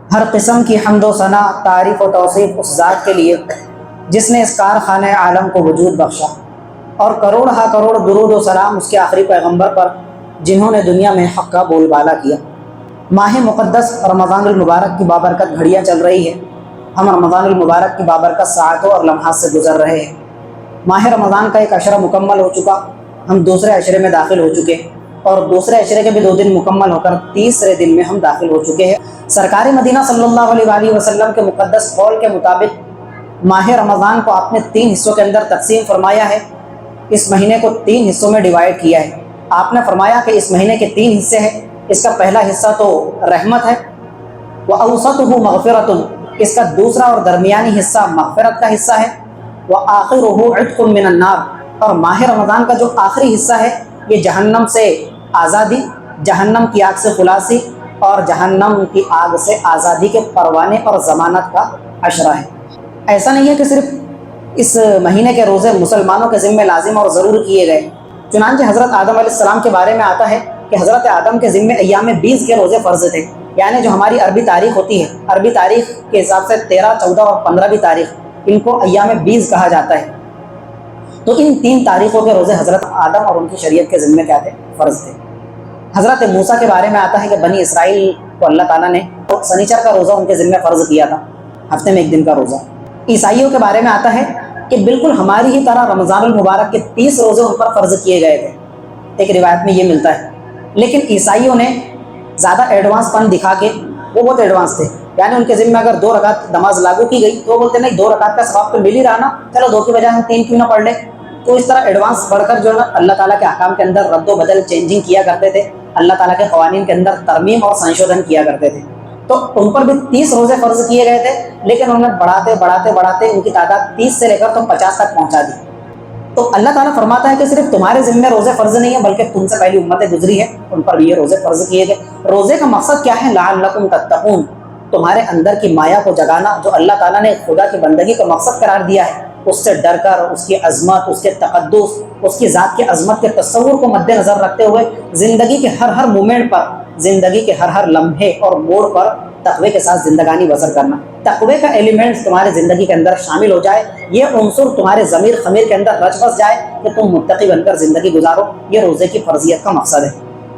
ہر قسم کی حمد و ثنا، تعریف و توصیف اس ذات کے لیے جس نے اس کارخانہ عالم کو وجود بخشا، اور کروڑ ہا کروڑ درود و سلام اس کے آخری پیغمبر پر جنہوں نے دنیا میں حق کا بول بالا کیا۔ ماہ مقدس رمضان المبارک کی بابرکت گھڑیاں چل رہی ہے۔ ہم رمضان المبارک کی بابرکت ساعتوں اور لمحات سے گزر رہے ہیں۔ ماہ رمضان کا ایک عشرہ مکمل ہو چکا، ہم دوسرے عشرے میں داخل ہو چکے، اور دوسرے عشرے کے بھی 2 دن مکمل ہو کر تیسرے دن میں ہم داخل ہو چکے ہیں۔ سرکار مدینہ صلی اللہ علیہ وآلہ وسلم کے مقدس قول کے مطابق ماہ رمضان کو آپ نے 3 حصوں کے اندر تقسیم فرمایا ہے۔ اس مہینے کو 3 حصوں میں ڈیوائڈ کیا ہے۔ آپ نے فرمایا کہ اس مہینے کے 3 حصے ہیں۔ اس کا پہلا حصہ تو رحمت ہے، وَأَوْسَطُهُ مَغْفِرَةٌ، اس کا دوسرا اور درمیانی حصہ مغفرت کا حصہ ہے، وَآخِرُهُ عِتْقٌ مِّنَ النَّارِ، اور ماہ رمضان کا جو آخری حصہ ہے یہ جہنم سے آزادی، جہنم کی آگ سے خلاصی اور جہنم کی آگ سے آزادی کے پروانے اور ضمانت کا عشرہ ہے۔ ایسا نہیں ہے کہ صرف اس مہینے کے روزے مسلمانوں کے ذمہ لازم اور ضرور کیے گئے، چنانچہ حضرت آدم علیہ السلام کے بارے میں آتا ہے کہ حضرت آدم کے ذمہ ایام 20 کے روزے فرض تھے، یعنی جو ہماری عربی تاریخ ہوتی ہے، عربی تاریخ کے حساب سے 13، 14 اور 15 تاریخ، ان کو ایام 20 کہا جاتا ہے۔ تو ان 3 تاریخوں کے روزے حضرت آدم اور ان کی شریعت کے ذمہ کیا تھے؟ فرض تھے۔ حضرت موسیٰ کے بارے میں آتا ہے کہ بنی اسرائیل کو اللہ تعالیٰ نے سنیچر کا روزہ ان کے ذمہ فرض کیا تھا، ہفتے میں 1 دن کا روزہ۔ عیسائیوں کے بارے میں آتا ہے کہ بالکل ہماری ہی طرح رمضان المبارک کے 30 روزے ان پر فرض کیے گئے تھے، ایک روایت میں یہ ملتا ہے۔ لیکن عیسائیوں نے زیادہ ایڈوانس پن دکھا کے، وہ بہت ایڈوانس تھے، یعنی ان کے ذمہ اگر 2 رکعت نماز لاگو کی گئی تو وہ بولتے نہیں 2 رکعت کا ثواب تو مل ہی رہا نا، چلو 2 کی بجائے ہم 3 کیوں نہ پڑھ لیں۔ تو اس طرح ایڈوانس پڑھ کر جو ہے اللہ تعالیٰ کے احکام کے اندر رد و بدل، چینجنگ کیا کرتے تھے، اللہ تعالیٰ کے قوانین کے اندر ترمیم اور سنشودھن کیا کرتے تھے۔ تو ان پر بھی 30 روزے فرض کیے گئے تھے، لیکن انہوں نے بڑھاتے ان کی تعداد 30 سے لے کر تو 50 تک پہنچا دی۔ تو اللہ تعالیٰ فرماتا ہے کہ صرف تمہارے ذمہ روزے فرض نہیں ہیں، بلکہ تم سے پہلی امتیں گزری ہیں، ان پر بھی یہ روزے فرض کیے گئے۔ روزے کا مقصد کیا ہے؟ لعلکم تتقون، تمہارے اندر کی مایا کو جگانا، جو اللہ تعالیٰ نے خدا کی بندگی کا مقصد قرار دیا ہے، اس سے ڈر کر، اس کی عظمت، اس کے تقدس، اس کی ذات کی عظمت کے تصور کو مد نظر رکھتے ہوئے زندگی کے ہر مومنٹ پر، زندگی کے ہر لمحے اور موڑ پر تقوی کے ساتھ زندگانی بسر کرنا۔ تقوی کا ایلیمنٹ تمہارے زندگی کے اندر شامل ہو جائے، یہ عنصر تمہارے ضمیر خمیر کے اندر رچ بس جائے کہ تم متقی بن کر زندگی گزارو، یہ روزے کی فرضیت کا مقصد ہے۔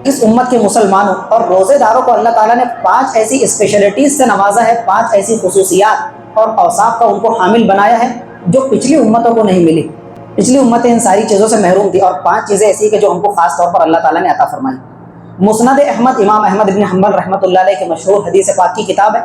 اس امت کے مسلمانوں اور روزے داروں کو اللہ تعالیٰ نے 5 ایسی اسپیشلٹیز سے نوازا ہے، 5 ایسی خصوصیات اور اوصاف کا ان کو حامل بنایا ہے جو پچھلی امتوں کو نہیں ملی۔ پچھلی امتیں ان ساری چیزوں سے محروم تھی، اور 5 چیزیں ایسی کہ جو ہم کو خاص طور پر اللہ تعالیٰ نے عطا فرمائی۔ مسند احمد، امام احمد بن حنبل رحمۃ اللہ علیہ کی مشہور حدیث پاک کی کتاب ہے،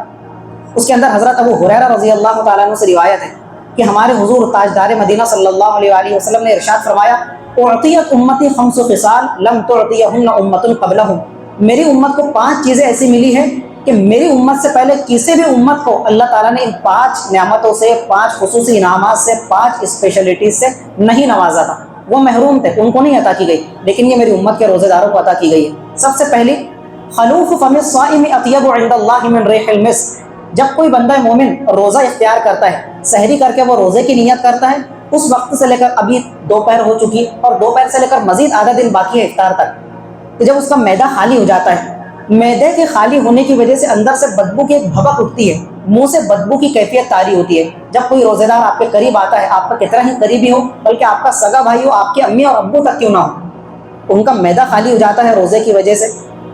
اس کے اندر حضرت ابو ہریرہ رضی اللہ تعالیٰ عنہ سے روایت ہے کہ ہمارے حضور تاجدار مدینہ صلی اللہ علیہ وآلہ وسلم نے ارشاد فرمایا، اعطیت امتی 5 خصال لم تعطیہن امت قبلہم، میری امت کو 5 چیزیں ایسی ملی ہیں کہ میری امت سے پہلے کسی بھی امت کو اللہ تعالیٰ نے ان 5 نعمتوں سے، 5 خصوصی انعامات سے، 5 اسپیشلٹیز سے نہیں نوازا تھا۔ وہ محروم تھے، ان کو نہیں عطا کی گئی، لیکن یہ میری امت کے روزے داروں کو عطا کی گئی ہے۔ سب سے پہلی، خلوف فم الصائم اطیب عند اللہ من ریح المسک، جب کوئی بندہ مومن روزہ اختیار کرتا ہے، سحری کر کے وہ روزے کی نیت کرتا ہے، اس وقت سے لے کر ابھی دوپہر ہو چکی اور دوپہر سے لے کر مزید آدھا دن باقی ہے افطار تک، کہ جب اس کا معدہ خالی ہو جاتا ہے، معدے کے خالی ہونے کی وجہ سے اندر سے بدبو کی ایک بھبک اٹھتی ہے، منہ سے بدبو کی کیفیت طاری ہوتی ہے۔ جب کوئی روزے دار آپ کے قریب آتا ہے، آپ کا کتنا ہی قریبی ہو، بلکہ آپ کا سگا بھائی ہو، آپ کے امی اور ابو تک کیوں نہ ہو، ان کا معدہ خالی ہو جاتا ہے روزے کی وجہ سے،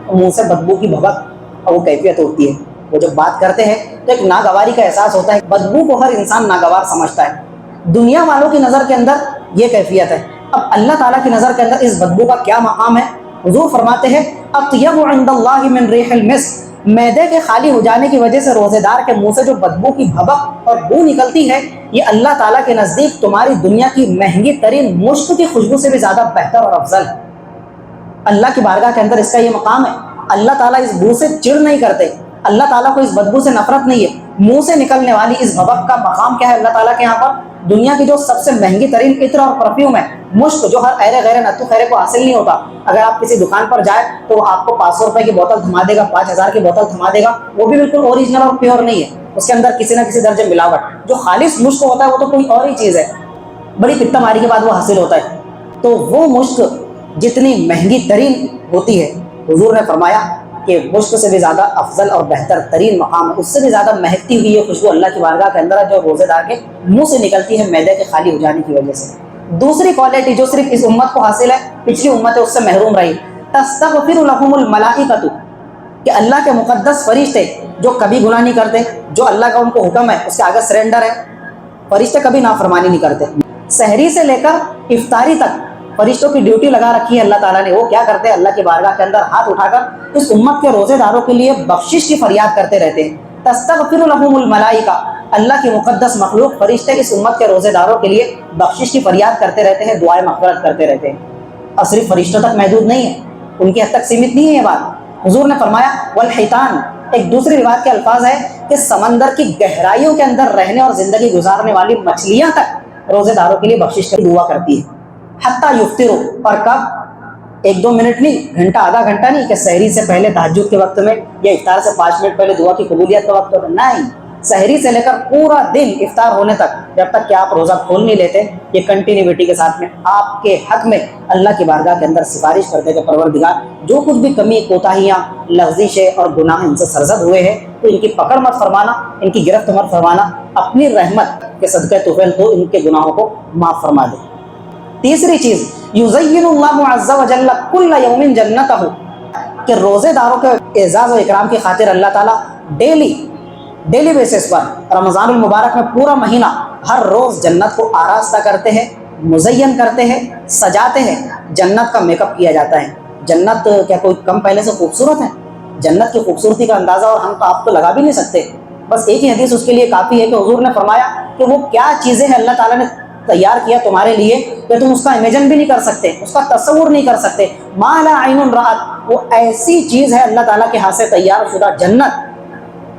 منہ سے بدبو کی بھبک اور وہ کیفیت ہوتی ہے۔ وہ جب بات کرتے ہیں تو ایک ناگواری کا احساس ہوتا ہے، بدبو کو ہر انسان ناگوار سمجھتا ہے، دنیا والوں کی نظر کے اندر یہ کیفیت ہے۔ اب اللہ تعالیٰ کی نظر کے اندر اس بدبو کا کیا مقام ہے؟ حضور فرماتے ہیں، اطیب عند اللہ من ریح المسک، معدے کے خالی ہو جانے کی وجہ سے روزے دار کے منہ سے جو بدبو کی بھبک اور بو نکلتی ہے، یہ اللہ تعالیٰ کے نزدیک تمہاری دنیا کی مہنگی ترین مشک کی خوشبو سے بھی زیادہ بہتر اور افضل ہے۔ اللہ کی بارگاہ کے اندر اس کا یہ مقام ہے۔ اللہ تعالیٰ اس بو سے چڑ نہیں کرتے، اللہ تعالیٰ کو اس بدبو سے نفرت نہیں ہے۔ منہ سے نکلنے والی اس بھبک کا مقام کیا ہے اللہ تعالیٰ کے یہاں پر؟ دنیا کی جو سب سے مہنگی ترین عطر اور پرفیوم ہے، مشک، جو ہر ایرے غیر نتو خیرے کو حاصل نہیں ہوتا۔ اگر آپ کسی دکان پر جائیں تو وہ آپ کو 500 روپے کی بوتل تھما دے گا، 5000 کی بوتل تھما دے گا، وہ بھی بالکل اوریجنل اور پیور نہیں ہے، اس کے اندر کسی نہ کسی درجے ملاوٹ۔ جو خالص مشک ہوتا ہے وہ تو کوئی اور ہی چیز ہے، بڑی پتہ ماری کے بعد وہ حاصل ہوتا ہے۔ تو وہ مشک جتنی مہنگی ترین ہوتی ہے، حضور نے فرمایا کہ مشک سے بھی زیادہ افضل اور بہتر ترین مقام ہے، اس سے بھی زیادہ مہکتی ہوئی یہ خوشبو اللہ کی بارگاہ کے اندر ہے جو روزے دار کے منہ سے نکلتی ہے معدے کے خالی ہو جانے کی وجہ سے۔ دوسری کوالٹی جو صرف اس امت کو حاصل ہے، پچھلی امتیں اس سے محروم رہی، تستغفر لهم الملائکۃ، کہ اللہ کے مقدس فرشتے جو کبھی گناہ نہیں کرتے، جو اللہ کا ان کو حکم ہے اس کے آگے سرنڈر ہے، فرشتے کبھی نافرمانی نہیں کرتے۔ سحری سے لے کر افطاری تک فرشتوں کی ڈیوٹی لگا رکھی ہے اللہ تعالیٰ نے، وہ کیا کرتے ہیں؟ اللہ کی بارگاہ کے اندر ہاتھ اٹھا کر اس امت کے روزے داروں کے لیے بخشش کی فریاد کرتے رہتے ہیں۔ تستغفر لهم الملائکہ، اللہ کی مقدس مخلوق فرشتے اس امت کے روزے داروں کے لیے بخشش کی فریاد کرتے رہتے ہیں، دعائیں مغفرت کرتے رہتے ہیں۔ اور صرف فرشتوں تک محدود نہیں ہے، ان کی حد تک سیمت نہیں ہے یہ بات۔ حضور نے فرمایا والحیتان، ایک دوسری روایت کے الفاظ ہے کہ سمندر کی گہرائیوں کے اندر رہنے اور زندگی گزارنے والی مچھلیاں تک روزے داروں کے لیے بخشش کی دعا کرتی ہے۔ حتیٰ یفطروا، اور کب؟ 1-2 منٹ نہیں، گھنٹہ آدھا گھنٹہ نہیں کہ سحری سے پہلے تہجد کے وقت میں یا افطار سے 5 منٹ پہلے دعا کی قبولیت کا وقت ہوتا ہے، نہیں، سحری سے لے کر پورا دن افطار ہونے تک، جب تک کہ آپ روزہ کھول نہیں لیتے، یہ کنٹینیوٹی کے ساتھ میں آپ کے حق میں اللہ کی بارگاہ کے اندر سفارش کرتے کہ پروردگار جو کچھ بھی کمی کوتاہیاں لغزشیں اور گناہ ان سے سرزد ہوئے ہیں تو ان کی پکڑ مت فرمانا، ان کی گرفت مت فرمانا، اپنی رحمت کے صدقہ طفیل تو ان کے گناہوں کو معاف فرما دے۔ تیسری چیز، یزین اللہ عز وجل کل یوم جنتہ، کہ روزے داروں کے اعزاز و اکرام کی خاطر اللہ تعالیٰ ڈیلی بیسس پر رمضان المبارک میں پورا مہینہ ہر روز جنت کو آراستہ کرتے ہیں، مزین کرتے ہیں، سجاتے ہیں، جنت کا میک اپ کیا جاتا ہے۔ جنت کیا کوئی کم پہلے سے خوبصورت ہے؟ جنت کی خوبصورتی کا اندازہ اور ہم تو آپ تو لگا بھی نہیں سکتے، بس ایک ہی حدیث اس کے لیے کافی ہے کہ حضور نے فرمایا کہ وہ کیا چیزیں ہیں اللہ تعالیٰ نے تیار کیا تمہارے لیے کہ تم اس کا امیجن بھی نہیں کر سکتے، اس کا تصور نہیں کر سکتے۔ ما لا عین رأت، وہ ایسی چیز ہے اللہ تعالیٰ کے ہاتھ سے تیار شدہ جنت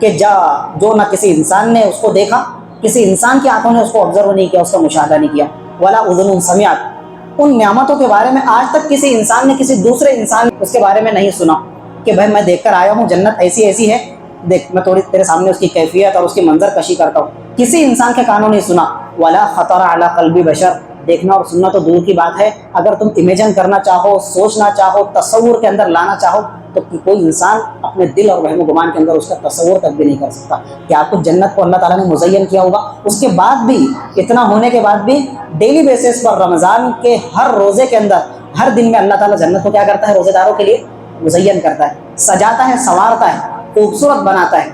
کہ جو نہ کسی انسان نے اس کو دیکھا، کسی انسان کی آنکھوں نے اس کو آبزرو نہیں کیا، اس کا مشاہدہ نہیں کیا، ولا اذن سمعت، ان نعمتوں کے بارے میں آج تک کسی انسان نے کسی دوسرے انسان نے اس کے بارے میں نہیں سنا کہ بھائی میں دیکھ کر آیا ہوں جنت ایسی ایسی ہے، دیکھ میں تھوڑی تیرے سامنے اس کی کیفیت اور اس کی منظر کشی کرتا ہوں، کسی انسان کے کانوں نہیں سنا۔ ولا خطر علی قلب بشر، دیکھنا اور سننا تو دور کی بات ہے، اگر تم امیجن کرنا چاہو، سوچنا چاہو، تصور کے اندر لانا چاہو تو کوئی انسان اپنے دل اور وہم و گمان کے اندر اس کا تصور تک بھی نہیں کر سکتا کہ آپ کو جنت کو اللہ تعالیٰ نے مزین کیا ہوگا۔ اس کے بعد بھی، اتنا ہونے کے بعد بھی ڈیلی بیسس پر رمضان کے ہر روزے کے اندر ہر دن میں اللہ تعالیٰ جنت کو کیا کرتا ہے؟ روزے داروں کے لیے مزین کرتا ہے، سجاتا ہے، سنوارتا ہے، خوبصورت بناتا ہے،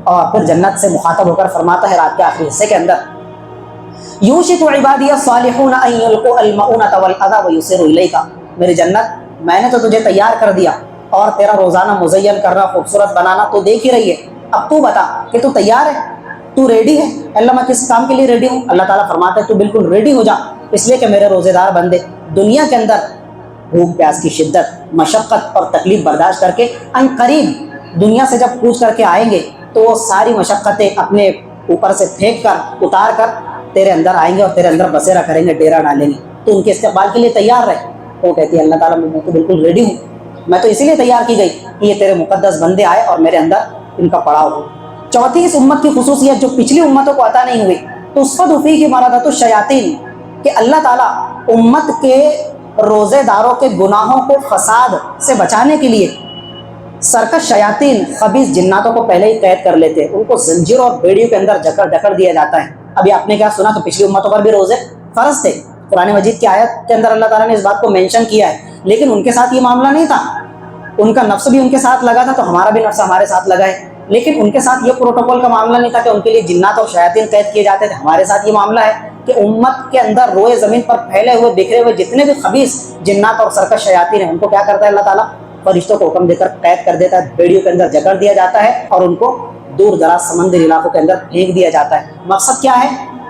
اور پھر جنت سے مخاطب ہو کر فرماتا ہے رات کے آخری حصے کے اندر یوشک عبادی الصالحون ان یلقوا المؤونۃ والاذی ویسروا الیک، میری جنت میں نے تو تجھے تیار کر دیا اور تیرا روزانہ مزین کرنا، خوبصورت بنانا تو دیکھ ہی رہی ہے، اب تو بتا کہ تو تیار ہے، تو ریڈی ہے؟ اللہ میں کس کام کے لیے ریڈی ہوں؟ اللہ تعالیٰ فرماتا ہے تو بالکل ریڈی ہو جا، اس لیے کہ میرے روزے دار بندے دنیا کے اندر بھوک پیاس کی شدت، مشقت اور تکلیف برداشت کر کے ان قریب دنیا سے جب کوچ کر کے آئیں گے تو وہ ساری مشقتیں اپنے اوپر سے پھینک کر اتار کر تیرے اندر آئیں گے اور تیرے اندر بسیرا کریں گے، ڈیرا ڈالیں گے، تو ان کے استقبال کے لیے تیار رہے۔ وہ کہتی ہے اللہ تعالیٰ میں تو بالکل ریڈی ہوں، میں تو اسی لیے تیار کی گئی کہ یہ تیرے مقدس بندے آئے اور میرے اندر ان کا پڑاؤ ہو۔ چوتھی اس امت کی خصوصیت جو پچھلی امتوں کو عطا نہیں ہوئی، تو تصفد فیہ مردۃ الشیاطین، کہ اللہ تعالیٰ امت کے روزے داروں کے گناہوں کو فساد سے بچانے کے لیے سرکش شیاطین، خبیث جناتوں کو پہلے ہی قید کر لیتے ہیں، ان کو زنجیروں اور بیڑیوں کے اندر جکڑ دیا جاتا ہے۔ ابھی آپ نے کیا سنا کہ پچھلی امتوں پر بھی روزے فرض تھے، قرآن مجید کی آیت کے اندر اللہ تعالیٰ نے اس بات کو مینشن کیا ہے، لیکن ان کے ساتھ یہ معاملہ نہیں تھا، ان کا نفس بھی ان کے ساتھ لگا تھا تو ہمارا بھی نفس ہمارے ساتھ لگا ہے، لیکن ان کے ساتھ یہ پروٹوکول کا معاملہ نہیں تھا کہ ان کے لیے جنات اور شیاطین قید کیے جاتے تھے۔ ہمارے ساتھ یہ معاملہ ہے کہ امت کے اندر روئے زمین پر پھیلے ہوئے بکھرے ہوئے جتنے بھی خبیث جنات اور سرکش شیاطین ہیں، ان کو کیا کرتا ہے اللہ تعالیٰ؟ فرشتوں کو حکم دے کر قید کر دیتا ہے، بیڑیوں کے اندر جکڑ دیا جاتا ہے اور ان کو دور دراز سمندری علاقوں کے اندر پھینک دیا جاتا ہے۔ مقصد کیا ہے؟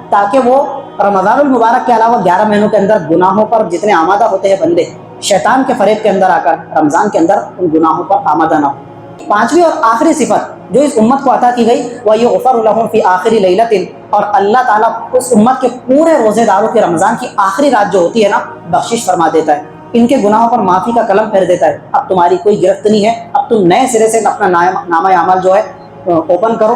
تاکہ وہ رمضان المبارک کے علاوہ 11 مہینوں کے اندر گناہوں پر جتنے آمادہ ہوتے ہیں بندے، شیطان کے فریب کے اندر آ کر رمضان کے اندر ان گناہوں پر آمادہ نہ ہو۔ پانچویں اور آخری صفت جو اس امت کو عطا کی گئی وہ یغفر لهم فی آخر لیلۃ، اور اللہ تعالیٰ اس امت کے پورے روزے داروں کے رمضان کی آخری رات جو ہوتی ہے نا، بخشش فرما دیتا ہے، ان کے گناہوں پر معافی کا قلم پھیر دیتا ہے۔ اب تمہاری کوئی گرفت نہیں ہے، اب تم نئے سرے سے اپنا نامہ اعمال جو ہے اوپن کرو،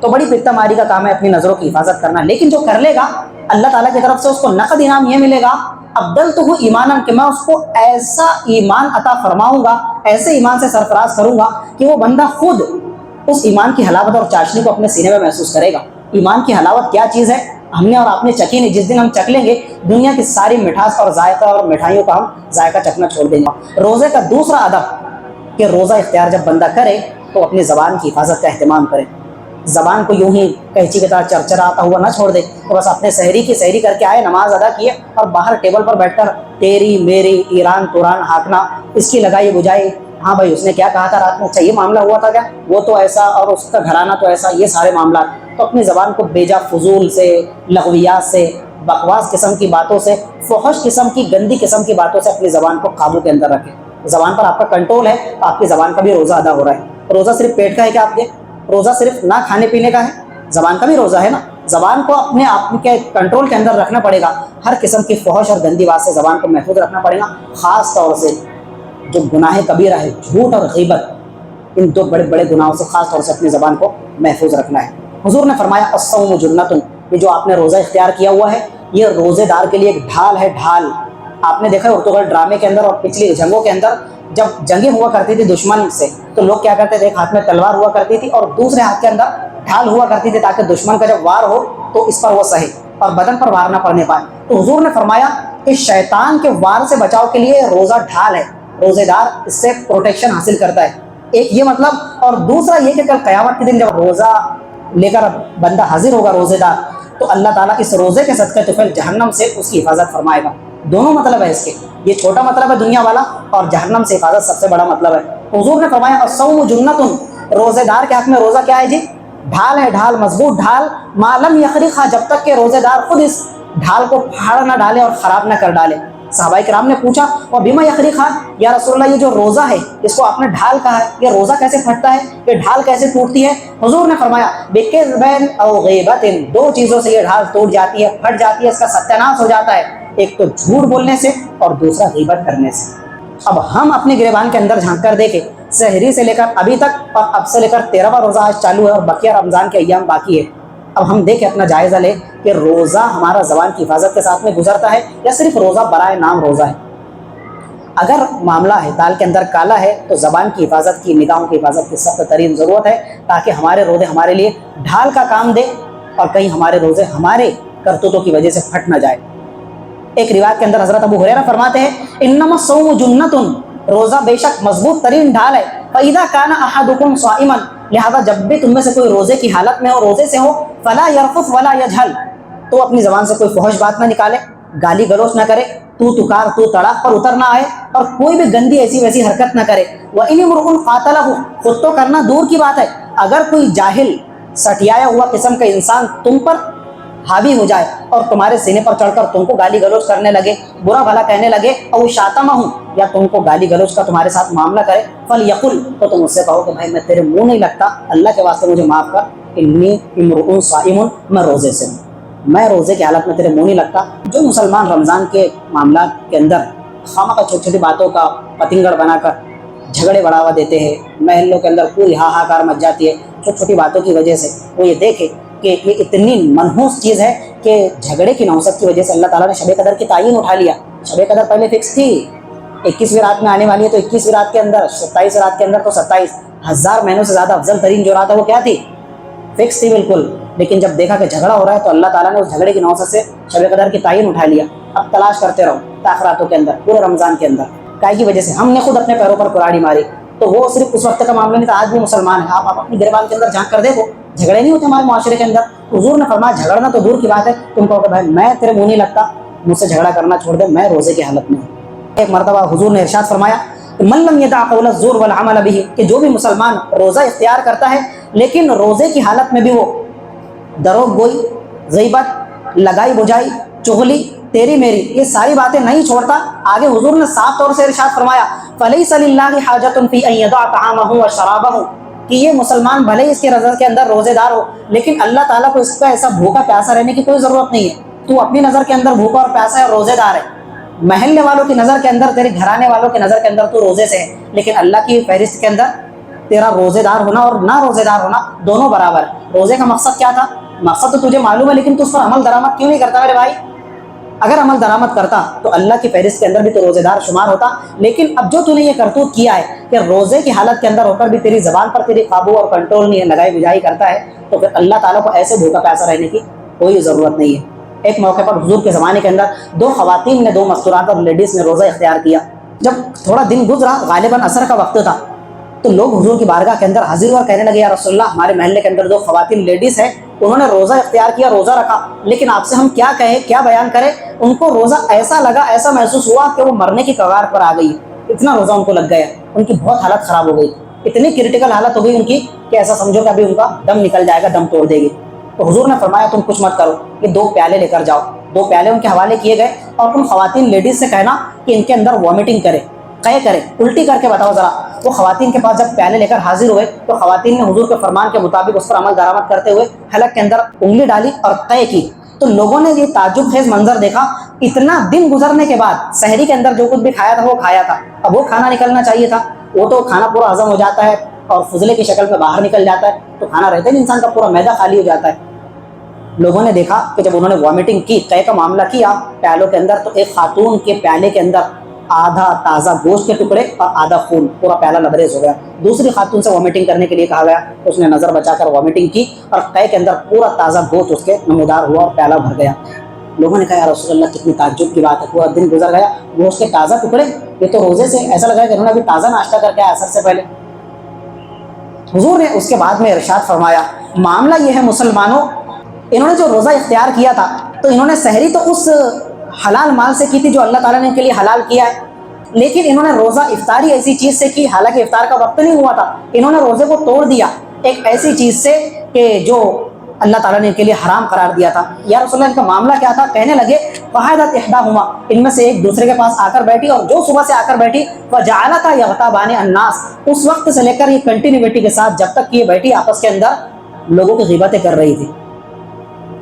تو بڑی پتہ ماری کا کام ہے اپنی نظروں کی حفاظت کرنا. لیکن جو کر لے گا اللہ تعالیٰ کی طرف سے اس کو نقد انعام یہ ملے گا ابدل تو وہ ایمان، کہ میں اس کو ایسا ایمان عطا فرماؤں گا، ایسے ایمان سے سرفراز کروں گا کہ وہ بندہ خود اس ایمان کی حلاوت اور چاشنی کو اپنے سینے میں محسوس کرے گا. ایمان کی حلاوت کیا چیز ہے ہم نے اور آپ نے چکی نہیں. جس دن ہم چک لیں گے دنیا کی ساری مٹھاس اور ذائقہ اور مٹھائیوں کا ہم ذائقہ چکنا چھوڑ دیں گے. روزے کا دوسرا ادب کہ روزہ اختیار جب بندہ کرے تو اپنی زبان کی حفاظت کا اہتمام کرے. زبان کو یوں ہی قینچی کی طرح چرچراتا ہوا نہ چھوڑ دے تو بس اپنے سحری کی سحری کر کے آئے، نماز ادا کیے اور باہر ٹیبل پر بیٹھ کر تیری میری ایران توران ہانکنا، اس کی لگائی بجائی، ہاں بھائی اس نے کیا کہا تھا رات میں، اچھا یہ معاملہ ہوا تھا کیا، وہ تو ایسا اور اس کا گھرانہ تو ایسا، یہ سارے معاملات. تو اپنی زبان کو بیجا فضول سے، لغویات سے، بکواس قسم کی باتوں سے، فحش قسم کی گندی قسم کی باتوں سے اپنی زبان کو قابو کے اندر رکھیں. زبان پر آپ کا کنٹرول ہے تو آپ کی زبان کا بھی روزہ ادا ہو رہا ہے. روزہ صرف پیٹ کا ہے کیا آپ کے؟ روزہ صرف نہ کھانے پینے کا ہے؟ زبان کا بھی روزہ ہے نا. زبان کو اپنے آپ کے کنٹرول کے اندر رکھنا پڑے گا. ہر قسم کی فحش اور گندی بات سے زبان کو محفوظ رکھنا پڑے گا. خاص طور سے جو گناہ کبیرہ ہے، جھوٹ اور غیبت، ان دو بڑے بڑے گناہوں سے خاص طور سے اپنی زبان کو محفوظ رکھنا ہے. حضور نے فرمایا الصوم جنۃ، یہ جو آپ نے روزہ اختیار کیا ہوا ہے یہ روزے دار کے لیے ایک ڈھال ہے. ڈھال آپ نے دیکھا اردو ڈرامے کے اندر اور پچھلی جنگوں کے اندر جب جنگیں ہوا کرتی تھی دشمن سے تو لوگ کیا کرتے تھے، ایک ہاتھ میں تلوار ہوا کرتی تھی اور دوسرے ہاتھ کے اندر ڈھال ہوا کرتی تھی تاکہ دشمن کا جب وار ہو تو اس پر وہ سہے اور بدن پر وار نہ پڑنے پائے. تو حضور نے فرمایا کہ شیطان کے وار سے بچاؤ کے لیے روزہ ڈھال ہے. روزے دار اس سے پروٹیکشن حاصل کرتا ہے. ایک یہ مطلب، اور دوسرا یہ کہ کل قیامت کے دن جب روزہ لے کر بندہ حاضر ہوگا روزے دار تو اللہ تعالیٰ اس روزے کے صدقے طفیل جہنم سے اس کی حفاظت فرمائے گا. دونوں مطلب ہے اس کے، یہ چھوٹا مطلب ہے دنیا والا اور جہنم سے حفاظت سب سے بڑا مطلب ہے. حضور نے فرمایا الصوم جنۃ، روزے دار کے حق میں روزہ کیا ہے جی؟ ڈھال ہے. ڈھال مضبوط ڈھال، ما لم یخرقھا، جب تک کہ روزے دار خود اس ڈھال کو پھاڑ نہ ڈالے اور خراب نہ کر ڈالے. صحابہ کرام نے پوچھا اور بما یخرقھا، یا رسول اللہ یہ جو روزہ ہے اس کو آپ نے ڈھال کہا ہے، یہ روزہ کیسے پھٹتا ہے، یہ ڈھال کیسے ٹوٹتی ہے؟ حضور نے فرمایا بکذب او غیبت، دو چیزوں سے یہ ڈھال ٹوٹ جاتی ہے، پھٹ جاتی ہے، اس کا ستیاناش ہو جاتا ہے. ایک تو جھوٹ بولنے سے اور دوسرا غیبت کرنے سے. اب ہم اپنے گریبان کے اندر جھانک کر دیکھیں، سحری سے لے کر ابھی تک اور اب سے لے کر 13واں روزہ آج چالو ہے اور بقیہ رمضان کے ایام باقی ہے. اب ہم دیکھیں، اپنا جائزہ لیں کہ روزہ ہمارا زبان کی حفاظت کے ساتھ میں گزرتا ہے یا صرف روزہ برائے نام روزہ ہے. اگر معاملہ ہے تال کے اندر کالا ہے تو زبان کی حفاظت کی، نگاہوں کی حفاظت کی سخت ترین ضرورت ہے تاکہ ہمارے روزے ہمارے لیے ڈھال کا کام دے اور کہیں ہمارے روزے ہمارے کرتوتوں کی وجہ سے پھٹ نہ جائے. ایک روایت کے اندر حضرت ابو ہریرہ فرماتے ہیں انما الصوم جنۃ، روزہ بے شک مضبوط ترین ڈھال ہے. فاذا كان احدكم صائما، لہذا جب بھی تم میں سے کوئی روزے کی حالت میں ہو، روزے سے ہو، فلا يرفث ولا يجهل، تو اپنی زبان سے کوئی فحش بات نہ نکالے، گالی گلوچ نہ کرے، تو تکار تو تڑاک پر اتر نہ آئے اور کوئی بھی گندی ایسی ویسی حرکت نہ کرے. وَإِنِ امْرُؤٌ قَاتَلَهُ، خود تو کرنا دور کی بات ہے، اگر کوئی جاہل سٹیایا ہوا قسم کا انسان تم پر حاوی ہو جائے اور تمہارے سینے پر چڑھ کر تم کو گالی گلوچ کرنے لگے، برا بھلا کہنے لگے، او شاتمہ، یا تم کو گالی گلوچ کا تمہارے ساتھ معاملہ کرے، فلیقل، تو تم اس سے کہو کہ بھائی میں تیرے منہ نہیں لگتا، اللہ کے واسطے مجھے معاف کر، انی امرؤ صائم، میں روزے سے ہوں، میں روزے کی حالت میں تیرے منہ نہیں لگتا. جو مسلمان رمضان کے معاملات کے اندر خامخواہ چھوٹی چھوٹی باتوں کا پتنگڑ بنا کر جھگڑے بڑھاوا دیتے ہیں، محلوں کے اندر پوری ہاہاکار مچ جاتی ہے چھوٹی چھوٹی باتوں کی وجہ سے، وہ یہ دیکھے کہ یہ اتنی منحوس چیز ہے کہ جھگڑے کی نوست کی وجہ سے اللہ تعالیٰ نے شب قدر کی تعین اٹھا لیا. شب قدر پہلے فکس تھی، 21ویں رات میں آنے والی ہے، تو 21ویں رات کے اندر، 27 رات کے اندر تو 27,000 مہینوں سے زیادہ افضل ترین جو رات ہے وہ کیا تھی؟ فکس تھی بالکل. لیکن جب دیکھا کہ جھگڑا ہو رہا ہے تو اللہ تعالیٰ نے اس جھگڑے کی نوست سے شب قدر کی تعین اٹھا لیا. اب تلاش کرتے رہو تاخراتوں کے اندر پورے رمضان کے اندر. کائے کی وجہ سے؟ ہم نے خود اپنے پیروں پر کلاڑی ماری. تو وہ صرف اس وقت کا معاملہ نہیں تھا، آج بھی مسلمان ہیں. آپ اپنی گریبان کے اندر جھانک کر دیکھو، جھگڑے نہیں ہوتے ہمارے معاشرے کے اندر. حضور نے فرمایا جھگڑنا تو دور کی بات ہے، تم کہو کہ بھائی میں تیرے منہ نہیں لگتا، مجھ سے جھگڑا کرنا چھوڑ دے، میں روزے کی حالت میں ہوں. ایک مرتبہ حضور نے ارشاد فرمایا من لم يدع قول الزور والعمل به، کہ جو بھی مسلمان روزہ اختیار کرتا ہے لیکن روزے کی حالت میں بھی وہ دروغ گوئی، غیبت، لگائی بجائی، چغلی، تیری میری، یہ ساری باتیں نہیں چھوڑتا، آگے حضور نے صاف طور سے ارشاد فرمایا فلیس للہ حاجۃ فی ان یدع طعامہ وشرابہ، کہ یہ مسلمان بھلے ہی اس کے نظر کے اندر روزے دار ہو لیکن اللہ تعالیٰ کو اس کا ایسا بھوکا پیاسا رہنے کی کوئی ضرورت نہیں ہے. تو اپنی نظر کے اندر بھوکا اور پیاسا ہے اور روزے دار ہے، محلے والوں کی نظر کے اندر، تیرے گھرانے والوں کی نظر کے اندر تو روزے سے ہے، لیکن اللہ کی فہرست کے اندر تیرا روزے دار ہونا اور نہ روزے دار ہونا دونوں برابر ہے. روزے کا مقصد کیا تھا؟ مقصد تو تجھے معلوم ہے، لیکن تو اس پر عمل درآمد کیوں نہیں کرتا میرے بھائی؟ اگر عمل درآمد کرتا تو اللہ کی فہرست کے اندر بھی تو روزے دار شمار ہوتا. لیکن اب جو تو نے یہ کرتوت کیا ہے کہ روزے کی حالت کے اندر ہو کر بھی تیری زبان پر تیری قابو اور کنٹرول نہیں ہے، لگائی بجائی کرتا ہے، تو پھر اللہ تعالیٰ کو ایسے بھوکا پیاسا رہنے کی کوئی ضرورت نہیں ہے. ایک موقع پر حضور کے زمانے کے اندر دو خواتین نے، دو مستورات اور لیڈیز نے روزہ اختیار کیا. جب تھوڑا دن گزرا، غالباً عصر کا وقت تھا، تو لوگ حضور کی بارگاہ کے اندر حاضر ہوا، کہنے لگے یا رسول اللہ، ہمارے محلے کے اندر دو خواتین لیڈیز ہیں، انہوں نے روزہ اختیار کیا، روزہ رکھا، لیکن آپ سے ہم کیا کہیں، کیا بیان کریں، ان کو روزہ ایسا لگا، ایسا محسوس ہوا کہ وہ مرنے کی کگار پر آ گئی. اتنا روزہ ان کو لگ گیا، ان کی بہت حالت خراب ہو گئی، اتنی کرٹیکل حالت ہو گئی ان کی کہ ایسا سمجھو کہ ابھی ان کا دم نکل جائے گا، دم توڑ دے گی. تو حضور نے فرمایا تم کچھ مت کرو، یہ دو پیالے لے کر جاؤ. دو پیالے ان کے حوالے کیے گئے اور ان خواتین لیڈیز سے کہنا کہ ان کے اندر وامٹنگ کرے، قے کرے، الٹی کر کے بتاؤ ذرا. وہ خواتین کے پاس جب پیالے لے کر حاضر ہوئے تو خواتین نے حضور کے فرمان کے مطابق اس پر عمل درآمد کرتے ہوئے حلق کے اندر انگلی ڈالی اور قے کی. تو لوگوں نے یہ تعجب خیز منظر دیکھا. اتنا دن گزرنے کے بعد سحری کے اندر جو کچھ بھی کھایا تھا وہ کھایا تھا، اب وہ کھانا نکلنا چاہیے تھا، وہ تو کھانا پورا ہضم ہو جاتا ہے اور فضلے کی شکل میں باہر نکل جاتا ہے، تو کھانا رہتا نہیں، انسان کا پورا معدہ خالی ہو جاتا ہے. لوگوں نے دیکھا کہ جب انہوں نے وامٹنگ کی، قے کا معاملہ کیا پیالوں کے اندر، تو ایک خاتون کے پیالے کے اندر آدھا تازہ گوشت کے ٹکڑے اور آدھا خون، پورا پیالہ لبریز ہو گیا. دوسری خاتون سے وامٹنگ کرنے کے لیے کہا گیا، اس نے نظر بچا کر وامٹنگ کی اور قے کے اندر پورا تازہ گوشت اس کے نمودار ہوا اور پیالہ بھر گیا. لوگوں نے کہا یا رسول اللہ کتنی تعجب کی بات ہے، پورا دن گزر گیا، گوشت کے تازہ ٹکڑے، یہ تو روزے سے ایسا لگا کہ انہوں نے ابھی تازہ ناشتہ کر کے عصر سے پہلے. حضور نے اس کے بعد میں ارشاد فرمایا معاملہ یہ ہے مسلمانوں، انہوں نے جو روزہ اختیار کیا تھا تو انہوں نے سحری تو اس حلال مال سے کی تھی جو اللہ تعالیٰ نے ان کے لیے حلال کیا ہے، لیکن انہوں نے روزہ افطاری ایسی چیز سے کی، حالانکہ افطار کا وقت نہیں ہوا تھا، انہوں نے روزے کو توڑ دیا ایک ایسی چیز سے کہ جو اللہ تعالیٰ نے ان کے لیے حرام قرار دیا تھا. یا رسول اللہ ان کا معاملہ کیا تھا؟ کہنے لگے فَحَدَتْ إِحْدَاهُمَا، ان میں سے ایک دوسرے کے پاس آ کر بیٹھی اور جو صبح سے آ کر بیٹھی وَجَعَلَتَا يَغْتَابَانِ النَّاسِ، اس وقت سے لے کر یہ کنٹینیوٹی کے ساتھ جب تک یہ بیٹھی آپس کے اندر لوگوں کی غیبتیں کر رہی تھی.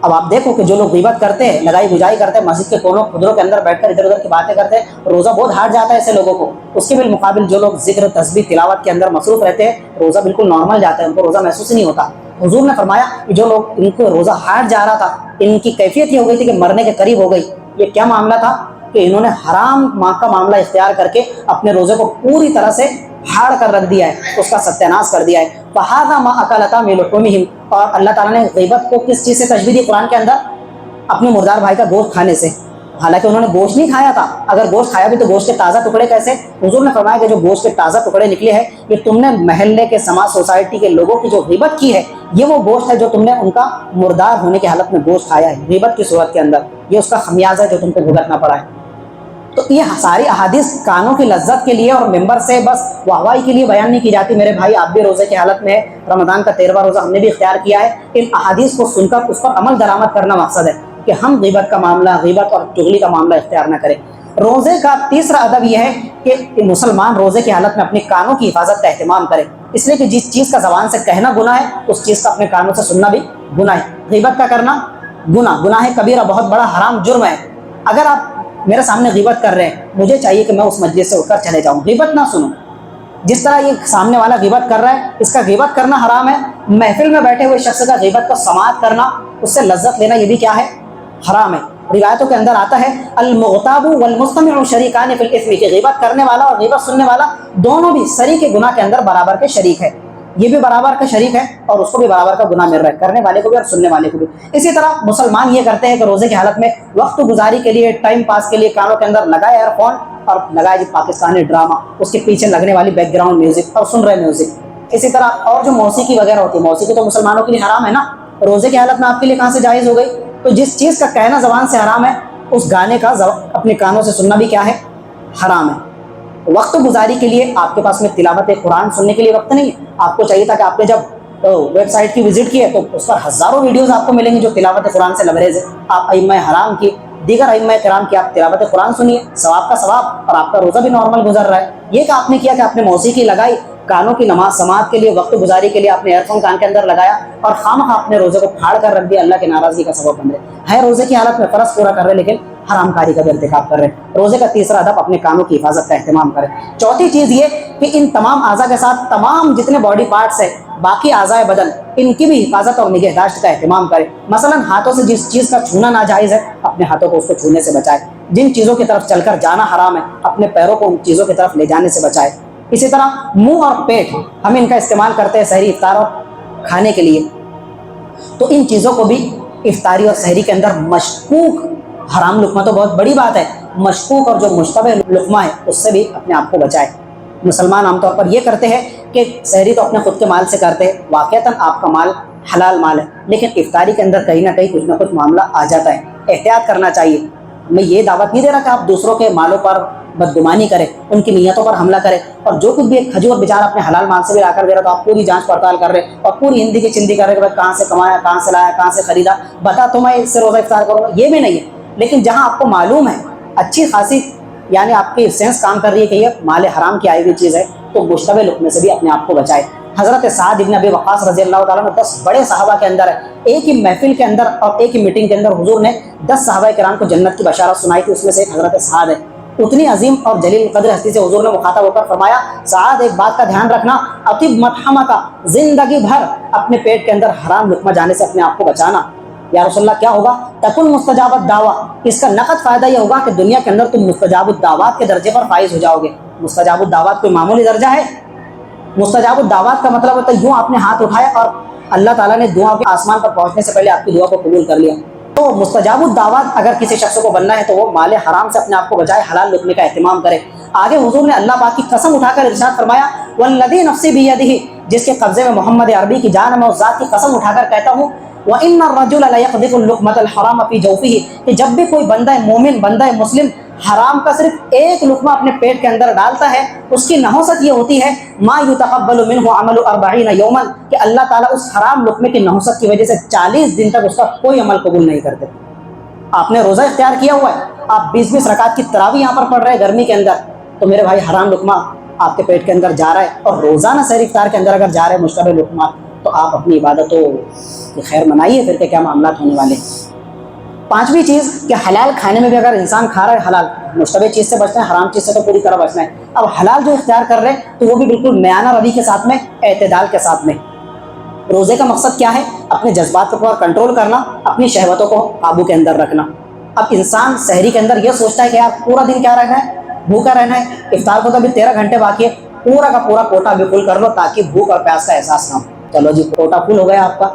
اب آپ دیکھو کہ جو لوگ غیبت کرتے ہیں، لگائی بجائی کرتے ہیں، مسجد کے کونوں خدروں کے اندر بیٹھ کر ادھر ادھر کی باتیں کرتے ہیں، روزہ بہت ہارڈ جاتا ہے ایسے لوگوں کو. اس کے بالمقابل جو لوگ ذکر، تسبیح، تلاوت کے اندر مصروف رہتے ہیں، روزہ بالکل نارمل جاتا ہے، ان کو روزہ محسوس نہیں ہوتا. حضور نے فرمایا کہ جو لوگ ان کو روزہ ہارڈ جا رہا تھا، ان کی کیفیت یہ ہو گئی تھی کہ مرنے کے قریب ہو گئی. یہ کیا معاملہ تھا کہ انہوں نے حرام ماں کا معاملہ اختیار کر کے اپنے روزے کو پوری طرح سے ہاڑ کر رکھ دیا ہے، اس کا ستیاناش کر دیا ہے. فَهَذَا مَا أَكَلَتَا مِنْ لُحُومِهِمْ، اور اللہ تعالیٰ نے غیبت کو کس چیز سے تشبیہ دی قرآن کے اندر؟ اپنے مردار بھائی کا گوشت کھانے سے. حالانکہ انہوں نے گوشت نہیں کھایا تھا، اگر گوشت کھایا بھی تو گوشت کے تازہ ٹکڑے کیسے؟ حضور نے فرمایا کہ جو گوشت کے تازہ ٹکڑے نکلے ہیں یہ تم نے محلے کے سماج سوسائٹی کے لوگوں کی جو غیبت کی ہے، یہ وہ گوشت ہے جو تم نے ان کا مردار ہونے کی حالت میں گوشت کھایا ہے غیبت کی صورت کے اندر، یہ اس کا خمیازہ ہے جو تم کو بھگتنا پڑا ہے. تو یہ ساری احادیث کانوں کی لذت کے لیے اور ممبر سے بس واہوائی کے لیے بیان نہیں کی جاتی. میرے بھائی آپ بھی روزے کی حالت میں، رمضان کا 13واں روزہ ہم نے بھی اختیار کیا ہے، ان احادیث کو سن کر اس پر عمل درآمد کرنا مقصد ہے کہ ہم غیبت کا معاملہ، غیبت اور چغلی کا معاملہ اختیار نہ کریں. روزے کا تیسرا ادب یہ ہے کہ مسلمان روزے کی حالت میں اپنے کانوں کی حفاظت کا اہتمام کرے، اس لیے کہ جس چیز کا زبان سے کہنا گناہ ہے اس چیز کا اپنے کانوں سے سننا بھی گناہ ہے. غیبت کا کرنا گناہ کبیرہ، بہت بڑا حرام جرم ہے. اگر آپ میرے سامنے غیبت کر رہے ہیں، مجھے چاہیے کہ میں اس مجلس سے اٹھ کر چلے جاؤں، غیبت نہ سنوں. جس طرح یہ سامنے والا غیبت کر رہا ہے، اس کا غیبت کرنا حرام ہے. محفل میں بیٹھے ہوئے شخص کا غیبت کو سماعت کرنا، اس سے لذت لینا، یہ بھی کیا ہے؟ حرام ہے. روایتوں کے اندر آتا ہے المغتاب والمستمع شریکان فی الاثم، کہ غیبت کرنے والا اور غیبت سننے والا دونوں بھی شریک گناہ کے اندر برابر کے شریک ہے. یہ بھی برابر کا شریک ہے اور اس کو بھی برابر کا گناہ مل رہا ہے، کرنے والے کو بھی اور سننے والے کو بھی. اسی طرح مسلمان یہ کرتے ہیں کہ روزے کی حالت میں وقت گزاری کے لیے، ٹائم پاس کے لیے کانوں کے اندر لگائے ایئر فون اور لگائے پاکستانی ڈرامہ، اس کے پیچھے لگنے والی بیک گراؤنڈ میوزک اور سن رہے میوزک. اسی طرح اور جو موسیقی وغیرہ ہوتی ہے، موسیقی تو مسلمانوں کے لیے حرام ہے نا، روزے کی حالت میں آپ کے لیے کہاں سے جائز ہو گئی؟ تو جس چیز کا کہنا زبان سے حرام ہے، اس گانے کا اپنے کانوں سے سننا بھی کیا ہے؟ حرام ہے. وقت گزاری کے لیے آپ کے پاس میں تلاوت قرآن سننے کے لیے وقت نہیں ہے. آپ کو چاہیے تھا کہ آپ نے جب ویب سائٹ کی وزٹ کی ہے تو اس پر ہزاروں ویڈیوز آپ کو ملیں گی جو تلاوت قرآن سے لبریز ہے. آپ ائمہ حرام کی، دیگر ائمہ کرام کی آپ تلاوت قرآن سنیے، ثواب کا ثواب، اور آپ کا روزہ بھی نارمل گزر رہا ہے. یہ کہ آپ نے کیا کہ آپ نے موسیقی لگائی کانوں کی نماز سماعت کے لیے وقت گزاری کے لیے آپ نے ایئر فون کان کے اندر لگایا اور خواہ اپنے روزے کو پھاڑ کر رکھ دیا، اللہ کی ناراضگی کا سبب بن رہے ہیں روزے کی حالت میں فرض پورا کر رہے لیکن حرام کاری کا بھی ارتکاب کر رہے ہیں۔ روزے کا تیسرا ادب اپنے کانوں کی حفاظت کا اہتمام کریں۔ چوتھی چیز یہ کہ ان تمام اعضاء کے ساتھ تمام جتنے باڈی پارٹس ہیں باقی اعضاء بدن ان کی بھی حفاظت اور نگہداشت کا اہتمام کریں۔ مثلا ہاتھوں سے جس چیز کا چھونا ناجائز ہے اپنے ہاتھوں کو اس کو چھونے سے بچائیں، جن چیزوں کی طرف چل کر جانا حرام ہے اپنے پیروں کو ان چیزوں کی طرف لے جانے سے بچائیں۔ اسی طرح منہ اور پیٹ ہم ان کا استعمال کرتے ہیں سحری افطار اور کھانے کے لیے، تو ان چیزوں کو بھی افطاری اور سحری کے اندر مشکوک، حرام لقمہ تو بہت بڑی بات ہے، مشکوک اور جو مشتبہ لقمہ ہے اس سے بھی اپنے آپ کو بچائیں۔ مسلمان عام طور پر یہ کرتے ہیں کہ سحری تو اپنے خود کے مال سے کرتے ہیں، واقعتاً آپ کا مال حلال مال ہے، لیکن افطاری کے اندر کہیں نہ کچھ معاملہ آ جاتا ہے، احتیاط کرنا چاہیے۔ میں یہ دعوت نہیں دے رہا کہ آپ دوسروں کے مالوں پر بدگمانی کریں، ان کی نیتوں پر حملہ کریں، اور جو کچھ بھی ایک کھجور بیچارہ اپنے حلال مال سے بھی لا کر دے رہا تو آپ پوری جانچ پڑتال کر رہے اور پوری ہندی کی چندی کر رہے کہ بھائی کہاں سے کمایا، کہاں سے لایا، کہاں سے خریدا، بتا تو میں اس سے روزہ افطار کروں گا، یہ بھی نہیں ہے۔ لیکن جہاں آپ کو معلوم ہے اچھی خاصی یعنی آپ کی سینس کام کر رہی ہے کہ یہ مال حرام کی آئی ہوئی چیز ہے تو مشتبہ لقمے سے بھی اپنے آپ کو بچائے۔ حضرت سعد بن ابی وقاص رضی اللہ تعالیٰ نے 10 بڑے صحابہ کے اندر ایک ہی محفل کے اندر اور ایک ہی میٹنگ کے اندر حضور نے 10 صحابہ کرام کو جنت کی بشارت سنائی تھی، اس میں سے ایک حضرت سعد ہے۔ اتنی عظیم اور جلیل قدر ہستی سے حضور نے مخاطب ہو کر فرمایا، سعد ایک بات کا دھیان رکھنا، اطب مطحمہ کا، زندگی بھر اپنے پیٹ کے اندر حرام لقمہ جانے سے اپنے آپ کو بچانا۔ یا رسول اللہ کیا ہوگا؟ تکن مستجاب الدعوہ، اس کا نقد فائدہ یہ ہوگا کہ دنیا کے اندر تم مستجاب الدعوات کے درجے پر فائز ہو جاؤ گے۔ مستجاب الدعوات کوئی معمولی درجہ ہے؟ مستجاب الدعوات کا مطلب ہوتا ہے یوں آپ نے ہاتھ اٹھایا اور اللہ تعالیٰ نے دعا کے آسمان پر پہنچنے سے پہلے آپ کی دعا کو قبول کر لیا۔ تو مستجاب الدعوات اگر کسی شخص کو بننا ہے تو وہ مال حرام سے اپنے آپ کو بچائے، حلال لقمے کا اہتمام کرے۔ آگے حضور نے اللہ پاک کی قسم اٹھا کر ارشاد فرمایا، والذی نفسی بیدہ، جس کے قبضے میں محمد عربی کی جان ہے، میں اس ذات کی قسم اٹھا کر کہتا ہوں، وَإِنَّ الرَّجُلَ لَيَقْذِفُ اللُّقْمَةَ الْحَرَامَ فِي جَوْفِهِ، کہ جب بھی کوئی بندہ مومن، بندہ مسلم حرام کا صرف ایک لقمہ اپنے پیٹ کے اندر ڈالتا ہے، اس کی نحوست یہ ہوتی ہے ما یتقبل منہ عمل 40 یوما، کہ اللہ تعالیٰ اس حرام لقمے کی نحوست کی وجہ سے 40 دن تک اس کا کوئی عمل قبول نہیں کرتے۔ آپ نے روزہ اختیار کیا ہوا ہے، آپ 20 رکعت کی تراویح یہاں پر پڑھ رہے ہیں گرمی کے اندر، تو میرے بھائی حرام لقمہ آپ کے پیٹ کے اندر جا رہا ہے، اور روزانہ سحر افطار کے اندر اگر جا رہے ہیں مشتبہ لقمہ، تو آپ اپنی عبادتوں کی خیر منائیے، پھر کہ کیا معاملات ہونے والے۔ پانچویں چیز کہ حلال کھانے میں بھی اگر انسان کھا رہا ہے حلال، مشتبہ چیز سے بچنا ہے، حرام چیز سے تو پوری طرح بچنا ہے۔ اب حلال جو اختیار کر رہے ہیں تو وہ بھی بالکل میانہ روی کے ساتھ میں، اعتدال کے ساتھ میں۔ روزے کا مقصد کیا ہے؟ اپنے جذبات پر کنٹرول کرنا، اپنی شہوتوں کو قابو کے اندر رکھنا۔ اب انسان سحری کے اندر یہ سوچتا ہے کہ یار پورا دن کیا رہنا ہے، بھوکا رہنا ہے، افطار کو تو ابھی 13 گھنٹے باقی ہے، پورا کا پورا کوٹا بھی فل کر لو تاکہ بھوک اور پیاس کا احساس نہ ہو۔ چلو جی کوٹا فل ہو گیا آپ کا،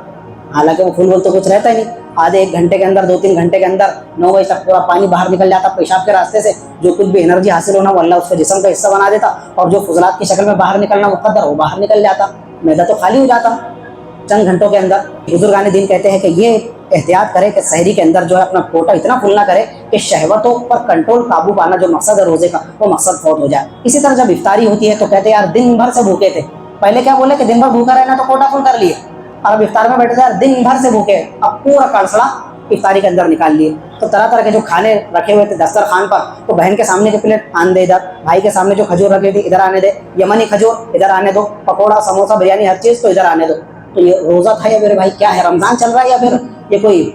حالانکہ وہ فل تو کچھ رہتا ہی نہیں، آدھے 1 گھنٹے کے اندر 2-3 گھنٹے کے اندر 9 بجے تک پورا پانی باہر نکل جاتا پیشاب کے راستے سے، جو کچھ بھی انرجی حاصل ہونا وہ اللہ اس کے جسم کا حصہ بنا دیتا، اور جو فضلات کی شکل میں باہر نکلنا مقدر وہ باہر نکل جاتا، معدہ تو خالی ہو جاتا چند گھنٹوں کے اندر۔ بزرگان دین کہتے ہیں کہ یہ احتیاط کرے کہ سحری کے اندر جو ہے اپنا کوٹا اتنا فل نہ کرے کہ شہوتوں پر کنٹرول قابو پانا جو مقصد ہے روزے کا وہ مقصد فوت ہو جائے۔ اسی طرح جب افطاری ہوتی ہے تو کہتے ہیں یار دن بھر سے بھوکے تھے، پہلے کیا بولے کہ دن بھر بھوکا رہنا تو کوٹا فل کر لیے، اور اب افطار میں بیٹھے تھے یار دن بھر سے بھوکے، اب پورا کڑسڑا افطاری کے اندر نکال لیے۔ تو طرح طرح کے جو کھانے رکھے ہوئے تھے دسترخوان پر، تو بہن کے سامنے کی پلیٹ آن دے ادھر، بھائی کے سامنے جو کھجور رکھی تھی ادھر آنے دے، یمنی کھجور ادھر آنے دو، پکوڑا سموسا بریانی ہر چیز تو ادھر آنے دو۔ تو یہ روزہ تھا یا میرے بھائی کیا ہے، رمضان چل رہا ہے یا پھر یہ کوئی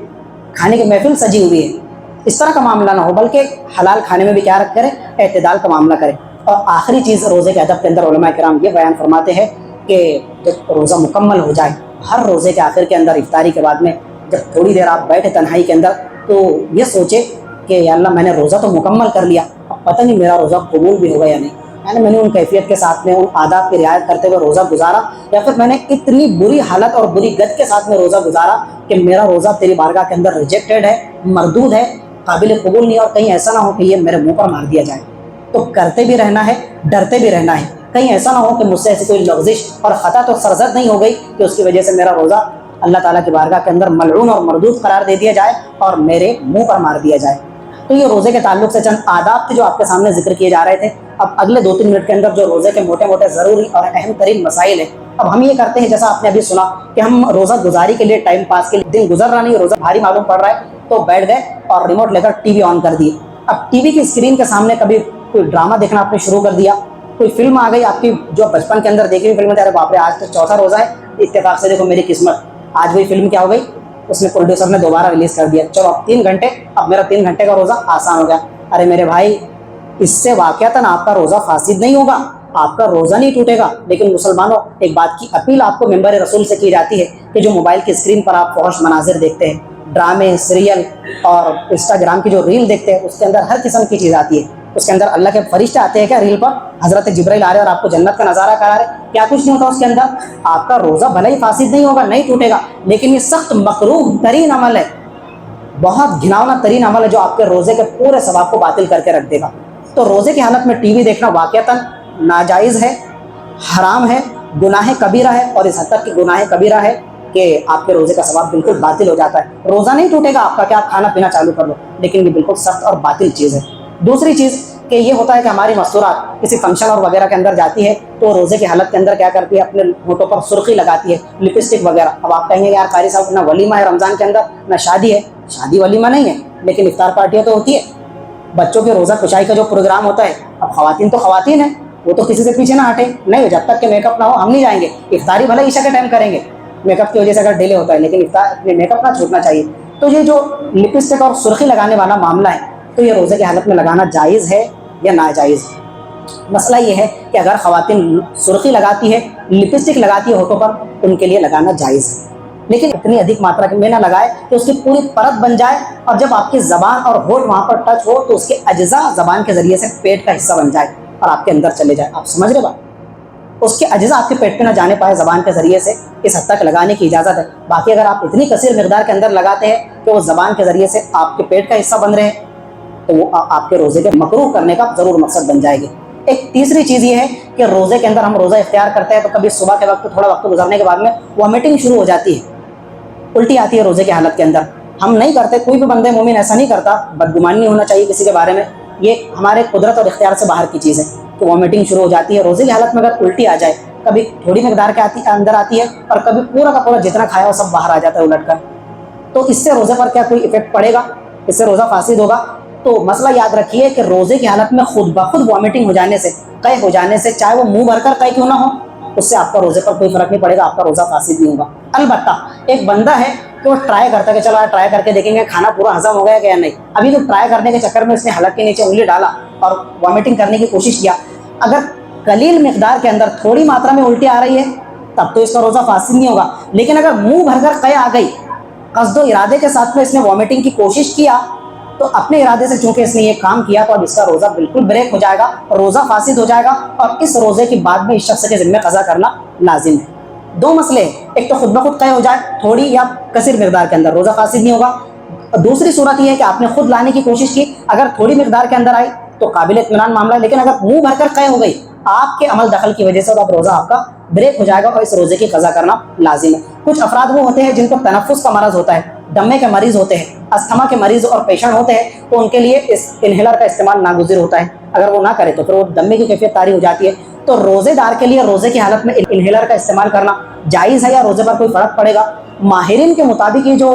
کھانے کی محفل سجی ہوئی ہے؟ اس طرح کا معاملہ نہ ہو، بلکہ حلال کھانے میں بھی کیا رکھ کرے، اعتدال کا معاملہ کرے۔ اور آخری چیز روزے کے ادب کے اندر علماء کرام یہ بیان فرماتے ہیں کہ جب روزہ مکمل ہو جائے، ہر روزے کے آخر کے اندر افطاری کے بعد میں جب تھوڑی دیر آپ بیٹھے تنہائی کے اندر تو یہ سوچے کہ یا اللہ میں نے روزہ تو مکمل کر لیا، اب پتہ نہیں میرا روزہ قبول بھی ہوگا یا نہیں، یعنی میں نے ان کیفیت کے ساتھ میں ان آداب کی رعایت کرتے ہوئے روزہ گزارا، یا پھر میں نے اتنی بری حالت اور بری گت کے ساتھ میں روزہ گزارا کہ میرا روزہ تیری بارگاہ کے اندر ریجیکٹڈ ہے، مردود ہے، قابل قبول نہیں، اور کہیں ایسا نہ ہو کہ یہ میرے منہ پر مار دیا جائے۔ تو کرتے بھی رہنا ہے، ڈرتے بھی رہنا ہے، کہیں ایسا نہ ہو کہ مجھ سے ایسی کوئی لغزش اور خطا تو سرزد نہیں ہو گئی کہ اس کی وجہ سے میرا روزہ اللہ تعالیٰ کی بارگاہ کے اندر ملعون اور مردود قرار دے دیا جائے اور میرے منہ پر مار دیا جائے۔ تو یہ روزے کے تعلق سے چند آداب تھے جو آپ کے سامنے ذکر کیے جا رہے تھے۔ اب اگلے 2-3 منٹ کے اندر جو روزے کے موٹے موٹے ضروری اور اہم ترین مسائل ہیں، اب ہم یہ کرتے ہیں جیسا آپ نے ابھی سنا کہ ہم روزہ گزاری کے لیے ٹائم پاس کے لیے، دن گزر رہا نہیں، روزہ بھاری معلوم پڑ رہا ہے تو بیٹھ گئے اور ریموٹ لے کر ٹی وی آن کر دیے۔ اب ٹی وی کی اسکرین کے سامنے کبھی کوئی ڈرامہ دیکھنا آپ نے شروع کر دیا، کوئی فلم آ گئی آپ کی جو بچپن کے اندر دیکھی ہوئی فلم ہے، ارے باپ رے آج تو چوتھا روزہ ہے، اتفاق سے دیکھو میری قسمت، آج وہی فلم کیا ہو گئی، اس میں پروڈیوسر نے دوبارہ ریلیز کر دیا، چلو اب 3 گھنٹے، اب میرا 3 گھنٹے کا روزہ آسان ہو گیا۔ ارے میرے بھائی، اس سے واقعتاً آپ کا روزہ فاسد نہیں ہوگا، آپ کا روزہ نہیں ٹوٹے گا، لیکن مسلمانوں ایک بات کی اپیل آپ کو ممبر رسول سے کی جاتی ہے کہ جو موبائل کی اسکرین پر آپ فحش مناظر دیکھتے ہیں، ڈرامے، سیریل اور انسٹاگرام کی جو ریل دیکھتے ہیں، اس کے اندر ہر قسم کی چیز آتی ہے، اس کے اندر اللہ کے فرشتے آتے ہیں کیا ریل پر، حضرت جبرائیل آ رہے اور آپ کو جنت کا نظارہ کرا رہے، کیا کچھ نہیں ہوتا اس کے اندر۔ آپ کا روزہ بھلے ہی فاسد نہیں ہوگا، نہیں ٹوٹے گا، لیکن یہ سخت مکروہ ترین عمل ہے، بہت گھناؤنا ترین عمل ہے جو آپ کے روزے کے پورے ثواب کو باطل کر کے رکھ دے گا۔ تو روزے کی حالت میں ٹی وی دیکھنا واقعتاً ناجائز ہے، حرام ہے، گناہ کبیرہ ہے، اور اس حد تک کہ گناہ کبیرہ ہے کہ آپ کے روزے کا ثواب بالکل باطل ہو جاتا ہے۔ روزہ نہیں ٹوٹے گا آپ کا کہ آپ کھانا پینا چالو کر لو، لیکن یہ بالکل سخت اور باطل چیز ہے۔ دوسری چیز کہ یہ ہوتا ہے کہ ہماری مستورات کسی فنکشن اور وغیرہ کے اندر جاتی ہے تو روزے کی حالت کے اندر کیا کرتی ہے، اپنے ہونٹوں پر سرخی لگاتی ہے، لپسٹک وغیرہ۔ اب آپ کہیں گے یار قاری صاحب نہ ولیمہ ہے رمضان کے اندر، نہ شادی ہے، شادی ولیمہ نہیں ہے، لیکن افطار پارٹیاں تو ہوتی ہے، بچوں کے روزہ کشائی کا جو پروگرام ہوتا ہے، اب خواتین تو خواتین ہیں، وہ تو کسی سے پیچھے نہ ہٹیں، نہیں جب تک کہ میک اپ نہ ہو ہم نہیں جائیں گے، افطاری بھلے عشاء کے ٹائم کریں گے، میک اپ کی وجہ سے اگر ڈیلے ہوتا ہے، لیکن افطار میک اپ نہ چھوٹنا چاہیے۔ تو یہ جو لپسٹک اور سرخی لگانے والا معاملہ ہے، تو یہ روزے کی حالت میں لگانا جائز ہے یا ناجائز؟ مسئلہ یہ ہے کہ اگر خواتین سرخی لگاتی ہے، لپسٹک لگاتی ہے ہونٹوں پر، ان کے لیے لگانا جائز ہے، لیکن اتنی ادھک ماترا میں نہ لگائے کہ اس کی پوری پرت بن جائے، اور جب آپ کی زبان اور ہونٹ وہاں پر ٹچ ہو تو اس کے اجزاء زبان کے ذریعے سے پیٹ کا حصہ بن جائے اور آپ کے اندر چلے جائے۔ آپ سمجھ رہے بات؟ اس کے اجزاء آپ کے پیٹ پہ نہ جانے پائے زبان کے ذریعے سے، اس حد تک لگانے کی اجازت ہے۔ باقی اگر آپ اتنی کثیر مقدار کے اندر لگاتے ہیں کہ وہ زبان کے ذریعے سے آپ کے پیٹ کا حصہ بن رہے ہیں، تو وہ آپ کے روزے کے مکروہ کرنے کا ضرور مقصد بن جائے گی۔ ایک تیسری چیز یہ ہے کہ روزے کے اندر ہم روزہ اختیار کرتے ہیں تو کبھی صبح کے وقت تھوڑا وقت گزرنے کے بعد میں وامٹنگ شروع ہو جاتی ہے، الٹی آتی ہے روزے کی حالت کے اندر۔ ہم نہیں کرتے، کوئی بھی بندے مومن ایسا نہیں کرتا، بدگمان نہیں ہونا چاہیے کسی کے بارے میں، یہ ہمارے قدرت اور اختیار سے باہر کی چیز ہے کہ وامٹنگ شروع ہو جاتی ہے روزے کی حالت میں۔ اگر الٹی آ جائے، کبھی تھوڑی مقدار کے اندر آتی ہے اور کبھی پورا کا پورا جتنا کھایا وہ سب باہر آ جاتا ہے الٹ کر، تو اس سے روزے پر کیا کوئی افیکٹ پڑے گا؟ اس سے روزہ فاسد ہوگا؟ تو مسئلہ یاد رکھیے کہ روزے کی حالت میں خود بخود وامٹنگ ہو جانے سے، قے ہو جانے سے، چاہے وہ منہ بھر کر قے کیوں نہ ہو، اس سے آپ کا روزے پر کوئی فرق نہیں پڑے گا، آپ کا روزہ فاسد نہیں ہوگا۔ البتہ ایک بندہ ہے کہ وہ ٹرائی کرتا ہے کہ چلو ٹرائی کر کے دیکھیں گے کھانا پورا ہضم ہو گیا کہ یا نہیں، ابھی تو ٹرائی کرنے کے چکر میں اس نے حلق کے نیچے انگلی ڈالا اور وامٹنگ کرنے کی کوشش کیا، اگر قلیل مقدار کے اندر تھوڑی ماترا میں الٹی آ رہی ہے تب تو اس کا روزہ فاسد نہیں ہوگا، لیکن اگر منہ بھر کر قے آ گئی، قصد و ارادے کے ساتھ میں اس نے وامٹنگ کی کوشش کیا، تو اپنے ارادے سے چونکہ اس نے یہ کام کیا تو اب اس کا روزہ بالکل بریک ہو جائے گا، روزہ فاسد ہو جائے گا، اور اس روزے کی بعد میں اس شخص کے ذمہ قضا کرنا لازم ہے۔ دو مسئلے ہیں، ایک تو خود بخود قے ہو جائے تھوڑی یا کثیر مقدار کے اندر، روزہ فاسد نہیں ہوگا۔ دوسری صورت یہ ہے کہ آپ نے خود لانے کی کوشش کی، اگر تھوڑی مقدار کے اندر آئی تو قابل اطمینان معاملہ ہے، لیکن اگر منہ بھر کر قے ہو گئی آپ کے عمل دخل کی وجہ سے، تو اب روزہ آپ کا بریک ہو جائے گا اور اس روزے کی قضا کرنا لازم ہے۔ کچھ افراد وہ ہوتے ہیں جن کو تنفس کا مرض ہوتا ہے، دمے کے مریض ہوتے ہیں، استھما کے مریض اور پیشنٹ ہوتے ہیں، تو ان کے لیے اس انہیلر کا استعمال ناگزیر ہوتا ہے، اگر وہ نہ کرے تو پھر وہ دمے کی کیفیت طاری ہو جاتی ہے۔ تو روزے دار کے لیے روزے کی حالت میں انہیلر کا استعمال کرنا جائز ہے یا روزے پر کوئی فرق پڑے گا؟ ماہرین کے مطابق یہ جو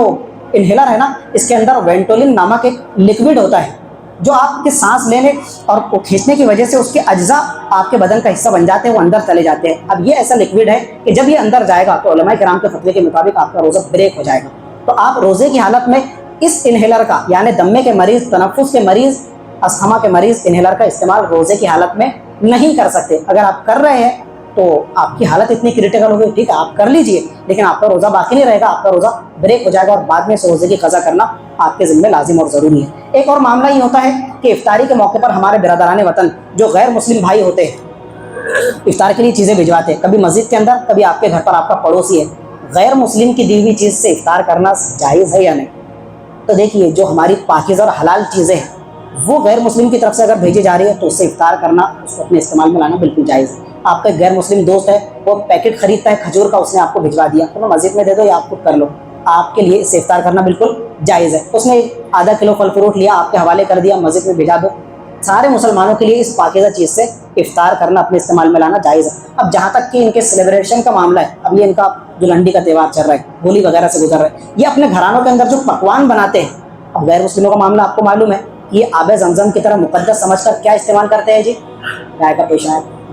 انہیلر ہے نا، اس کے اندر وینٹولن نامک ایک لکوڈ ہوتا ہے جو آپ کے سانس لینے اور کھینچنے کی وجہ سے اس کے اجزاء آپ کے بدن کا حصہ بن جاتے ہیں، وہ اندر چلے جاتے ہیں۔ اب یہ ایسا لکوڈ ہے کہ جب یہ اندر جائے گا تو علماء کرام کے فتوے کے مطابق آپ کا روزہ بریک ہو جائے گا۔ تو آپ روزے کی حالت میں اس انہیلر کا، یعنی دمے کے مریض، تنفس کے مریض، استھما کے مریض انہیلر کا استعمال روزے کی حالت میں نہیں کر سکتے۔ اگر آپ کر رہے ہیں تو آپ کی حالت اتنی کریٹیکل ہوگی، ٹھیک ہے آپ کر لیجئے، لیکن آپ کا روزہ باقی نہیں رہے گا، آپ کا روزہ بریک ہو جائے گا اور بعد میں اس روزے کی قضا کرنا آپ کے ذمہ لازم اور ضروری ہے۔ ایک اور معاملہ یہ ہوتا ہے کہ افطاری کے موقع پر ہمارے برادران وطن جو غیر مسلم بھائی ہوتے ہیں، افطار کے لیے چیزیں بھجواتے ہیں، کبھی مسجد کے اندر، کبھی آپ کے گھر پر آپ کا پڑوسی ہے، غیر مسلم کی دی ہوئی چیز سے افطار کرنا جائز ہے یا نہیں؟ تو دیکھیے جو ہماری پاکیزہ اور حلال چیزیں ہیں وہ غیر مسلم کی طرف سے اگر بھیجی جا رہی ہے تو اس سے افطار کرنا، اس کو اپنے استعمال میں لانا بالکل جائز ہے۔ آپ کا غیر مسلم دوست ہے، وہ پیکٹ خریدتا ہے کھجور کا، اس نے آپ کو بھجوا دیا، تو مسجد میں دے دو یا آپ خود کر لو، آپ کے لیے اس سے افطار کرنا بالکل جائز ہے۔ اس نے آدھا کلو پھل فروٹ لیا، آپ کے حوالے کر دیا، مسجد میں بھیجا دو، سارے مسلمانوں کے لیے اس پاکیزہ چیز سے افطار کرنا، اپنے استعمال میں لانا جائز ہے۔ اب جہاں تک کہ ان کے سیلیبریشن کا معاملہ ہے، اب یہ ان کا دلہنڈی کا تہوار چل رہا ہے، ہولی وغیرہ سے گزر رہا ہے، یہ اپنے گھرانوں کے اندر جو پکوان بناتے ہیں، اب غیر مسلموں کا معاملہ آپ کو معلوم ہے، یہ آب زمزم کی طرح مقدس سمجھ کر کیا استعمال کرتے ہیں جی؟ گائے کا پیشہ ہے،